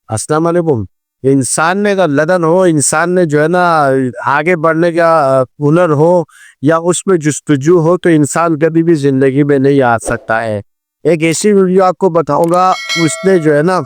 السلام علیکم. انسان میں اگر لگن ہو, انسان میں جو ہے نا آگے بڑھنے کا ہنر ہو یا اس میں جستجو ہو, تو انسان کبھی بھی زندگی میں نہیں آ سکتا ہے. ایک ایسی ویڈیو آپ کو بتاؤں گا, اس نے جو ہے نا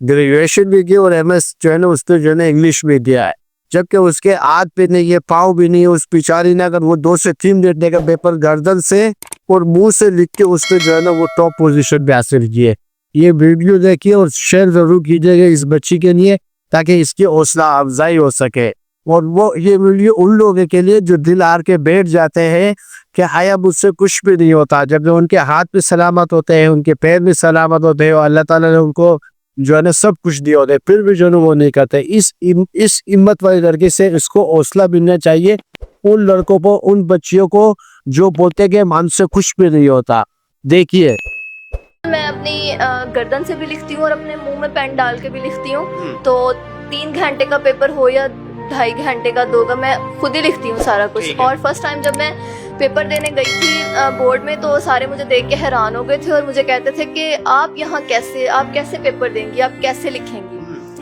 گریجویشن بھی کی اور ایم ایس جو ہے نا اس نے جو ہے نا انگلش بھی دیا ہے, جبکہ اس کے ہاتھ پہ نہیں ہے, پاؤں بھی نہیں ہے. اس بیچاری نے اگر وہ 2 سے 3 منٹ کا پیپر گردن سے اور منہ سے لکھ کے اس نے جو ہے نا وہ ٹاپ پوزیشن پہ حاصل کیے. یہ ویڈیو دیکھیے اور شیئر ضرور کیجیے گا اس بچی کے لیے, تاکہ اس کی حوصلہ افزائی ہو سکے. اور وہ یہ ویڈیو ان لوگوں کے لیے جو دل ہار کے بیٹھ جاتے ہیں کہ ہایا مجھ سے کچھ بھی نہیں ہوتا, جب ان کے ہاتھ بھی سلامت ہوتے ہیں, ان کے پیر بھی سلامت ہوتے ہیں, اور اللہ تعالیٰ نے ان کو جو ہے نا سب کچھ دیا ہوتا ہے, پھر بھی جو ہے نا وہ نہیں کرتے. اس ہمت والی لڑکی سے اس کو حوصلہ ملنا چاہیے, ان لڑکوں کو, ان بچیوں کو جو بولتے کہ من سے کچھ بھی نہیں ہوتا. دیکھیے, میں اپنی گردن سے بھی لکھتی ہوں اور اپنے منہ میں پین ڈال کے بھی لکھتی ہوں. تو 3 گھنٹے کا پیپر ہو یا 2.5 گھنٹے کا 2 کا, میں خود ہی لکھتی ہوں سارا کچھ. اور فرسٹ ٹائم جب میں پیپر دینے گئی تھی بورڈ میں, تو سارے مجھے دیکھ کے حیران ہو گئے تھے اور مجھے کہتے تھے کہ آپ یہاں کیسے, آپ کیسے پیپر دیں گی, آپ کیسے لکھیں گی.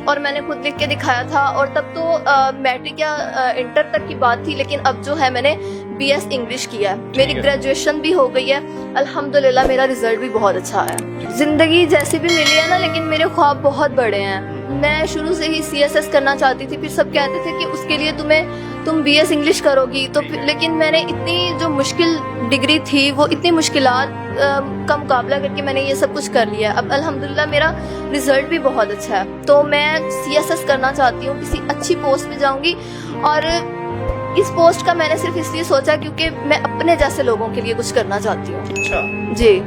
اور میں نے خود لکھ کے دکھایا تھا. اور تب تو میٹرک یا انٹر تک کی بات تھی, لیکن اب جو ہے میں نے بی ایس انگلش کیا ہے, میری گریجویشن بھی ہو گئی ہے الحمدللہ. میرا رزلٹ بھی بہت اچھا ہے. زندگی جیسی بھی ملی ہے نا, لیکن میرے خواب بہت بڑے ہیں. میں شروع سے ہی سی ایس ایس کرنا چاہتی تھی, پھر سب کہتے تھے کہ اس کے لیے تم بی ایس انگلش کرو گی, تو لیکن میں نے اتنی جو مشکل ڈگری تھی, وہ اتنی مشکلات کا مقابلہ کر کے میں نے یہ سب کچھ کر لیا. اب الحمدللہ میرا رزلٹ بھی بہت اچھا ہے. تو میں سی ایس ایس کرنا چاہتی ہوں, کسی اچھی پوسٹ پہ جاؤں گی. اور اس پوسٹ کا میں نے صرف اس لیے سوچا کیونکہ میں اپنے جیسے لوگوں کے لیے کچھ کرنا چاہتی ہوں. جی.